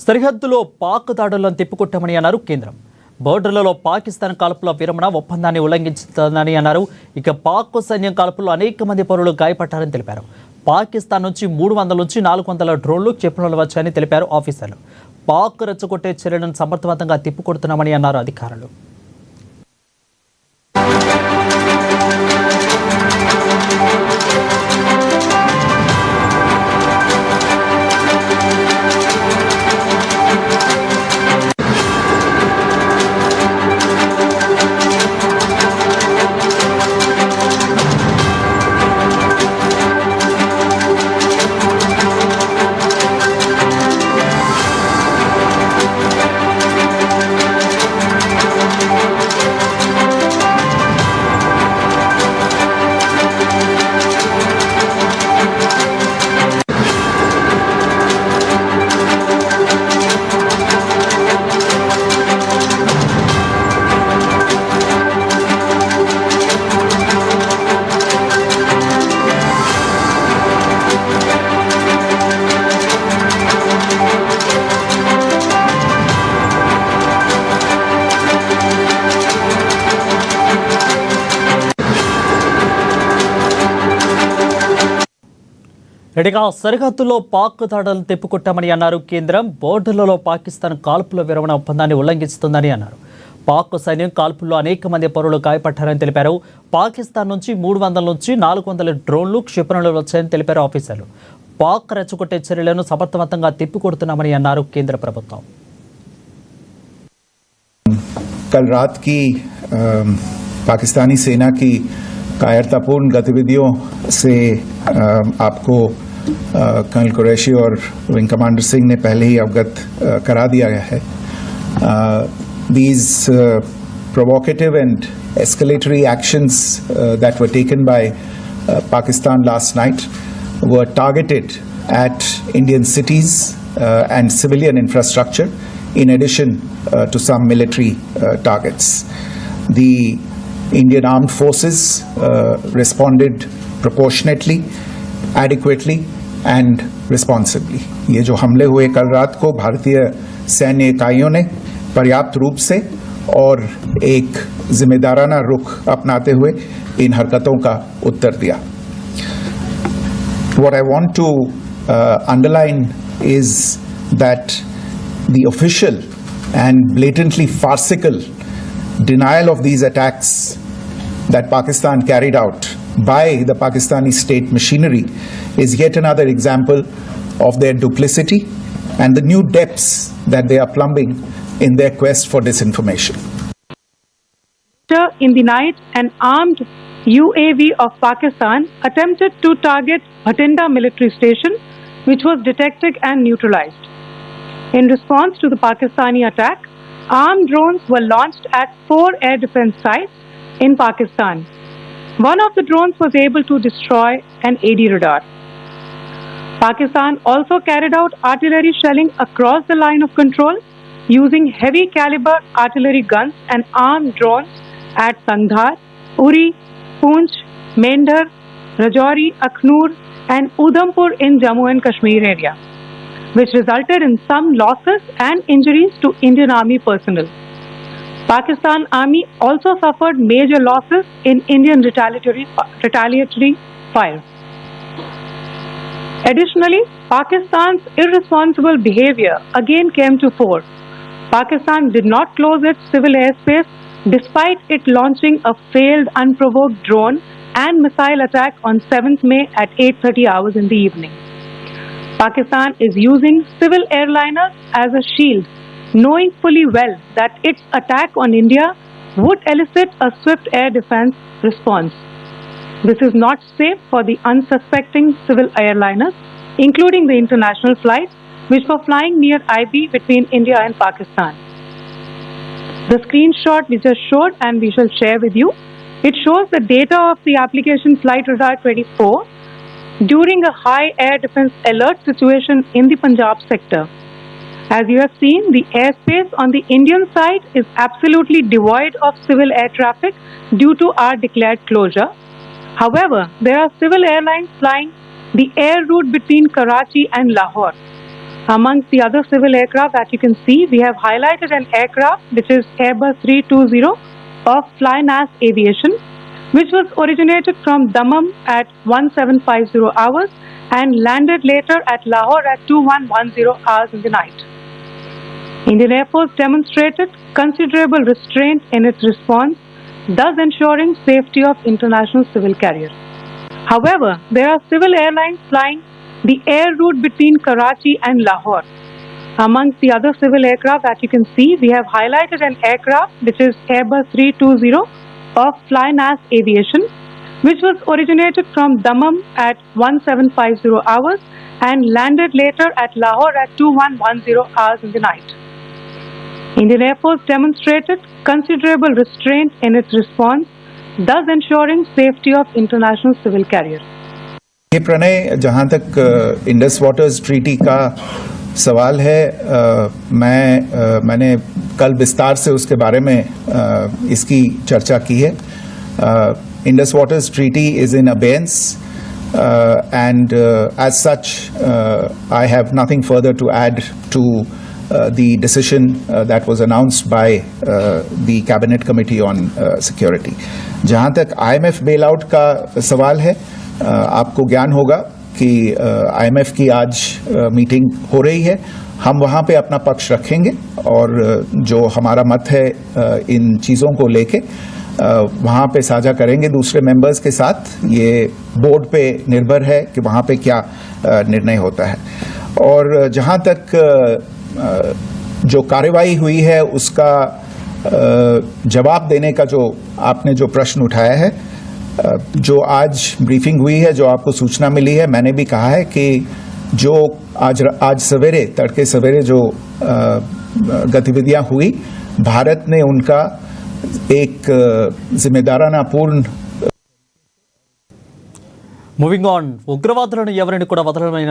సరిహద్దులో పాక్ దాడులను తిప్పికొట్టామని అన్నారు కేంద్రం. బోర్డర్లలో పాకిస్తాన్ కాల్పుల విరమణ ఒప్పందాన్ని ఉల్లంఘించిందని అన్నారు. ఇక పాక్ సైన్యం కాల్పుల్లో అనేక మంది పౌరులు గాయపడ్డారని తెలిపారు. పాకిస్తాన్ నుంచి 300 నుంచి 400 డ్రోన్లు క్షిపణులు వచ్చాయని తెలిపారు ఆఫీసర్లు. పాక్ రెచ్చగొట్టే చర్యలను సమర్థవంతంగా తిప్పికొడుతున్నామని అన్నారు అధికారులు. రెడీగా సరిహద్దులో పాక్ దాడులను తిప్పికొట్టామని అన్నారు కేంద్రం. బోర్డర్లలో పాకిస్తాన్ కాల్పుల విరమణ ఒప్పందాన్ని ఉల్లంఘిస్తుందని అన్నారు. పాక్ సైన్యం కాల్పుల్లో అనేక మంది పౌరులు గాయపడ్డారని తెలిపారు. పాకిస్తాన్ నుంచి 300 నుంచి 400 డ్రోన్లు క్షిపణులు వచ్చాయని తెలిపారు ఆఫీసర్లు. పాక్ రెచ్చగొట్టే చర్యలను సమర్థవంతంగా తిప్పికొడుతున్నామని అన్నారు కేంద్ర ప్రభుత్వం. कल रात की पाकिस्तानी सेना की कायरतापूर्ण गतिविधियों से आपको कर्नल कुरैशी और विंग कमांडर सिंह ने पहले ही अवगत करा दिया गया है. These provocative and escalatory actions that were taken by Pakistan last night were targeted at Indian cities and civilian infrastructure, in addition to some military targets. The Indian armed forces responded proportionately, adequately and responsibly. ये जो हमले हुए कल रात को भारतीय सैन्य इकाइयों ने पर्याप्त रूप से और एक जिम्मेदाराना रुख अपनाते हुए इन हरकतों का उत्तर दिया. What I want to underline is that the official and blatantly farcical denial of these attacks that Pakistan carried out by the Pakistani state machinery is yet another example of their duplicity and the new depths that they are plumbing in their quest for disinformation. In the night, an armed UAV of Pakistan attempted to target Bhatinda military station, which was detected and neutralized. In response to the Pakistani attack, armed drones were launched at 4 air defense sites in Pakistan. One of the drones was able to destroy an AD radar. Pakistan also carried out artillery shelling across the line of control using heavy caliber artillery guns and armed drones at Sandhar, Uri, Poonch, Mendhar, Rajouri, Akhnur and Udhampur in Jammu and Kashmir area, which resulted in some losses and injuries to Indian Army personnel. Pakistan Army also suffered major losses in Indian retaliatory fire. Additionally, Pakistan's irresponsible behavior again came to fore. Pakistan did not close its civil airspace despite it launching a failed unprovoked drone and missile attack on 7th May at 8:30 hours in the evening. Pakistan is using civil airliners as a shield, knowing fully well that its attack on India would elicit a swift air defense response. This is not safe for the unsuspecting civil airliners, including the international flights which were flying near IB between India and Pakistan. The screenshot we just showed and we shall share with you, it shows the data of the application Flight Radar 24 during a high air defense alert situation in the Punjab sector. As you have seen, the airspace on the Indian side is absolutely devoid of civil air traffic due to our declared closure. However, there are civil airlines flying the air route between Karachi and Lahore. Amongst the other civil aircraft that you can see, we have highlighted an aircraft which is Airbus 320 of Flynas Aviation, which was originated from Dammam at 1750 hours and landed later at Lahore at 2110 hours in the night. Indian Air Force demonstrated considerable restraint in its response, thus ensuring safety of international civil carriers. However, there are civil airlines flying the air route between Karachi and Lahore. Amongst the other civil aircraft that you can see, we have highlighted an aircraft which is Airbus 320 of Flynas Aviation, which was originated from Dammam at 1750 hours and landed later at Lahore at 2110 hours in the night. Indian Air Force demonstrated considerable restraint in its response, thus ensuring safety of international civil carriers. ये प्रणय, जहाँ तक Indus waters treaty का सवाल है, मैंने कल विस्तार से उसके बारे में इसकी चर्चा की है. Indus waters treaty is in abeyance and as such I have nothing further to add to the decision that was announced by the Cabinet Committee on Security. जहाँ तक IMF bailout का सवाल है, आपको ज्ञान होगा कि IMF की आज मीटिंग हो रही है. हम वहाँ पे अपना पक्ष रखेंगे और जो हमारा मत है इन चीज़ों को लेके वहाँ पे साझा करेंगे दूसरे मेंबर्स के साथ. ये बोर्ड पे निर्भर है कि वहाँ पे क्या निर्णय होता है. और जहाँ तक जो कार्रवाई हुई है उसका जवाब देने का जो आपने जो प्रश्न उठाया है, जो आज ब्रीफिंग हुई है, जो आपको सूचना मिली है, मैंने भी कहा है कि जो आज सवेरे तड़के सवेरे जो गतिविधियां हुई, भारत ने उनका एक जिम्मेदाराना पूर्ण మూవింగ్ ఆన్, ఉగ్రవాదులను ఎవరిని కూడా వదలమైన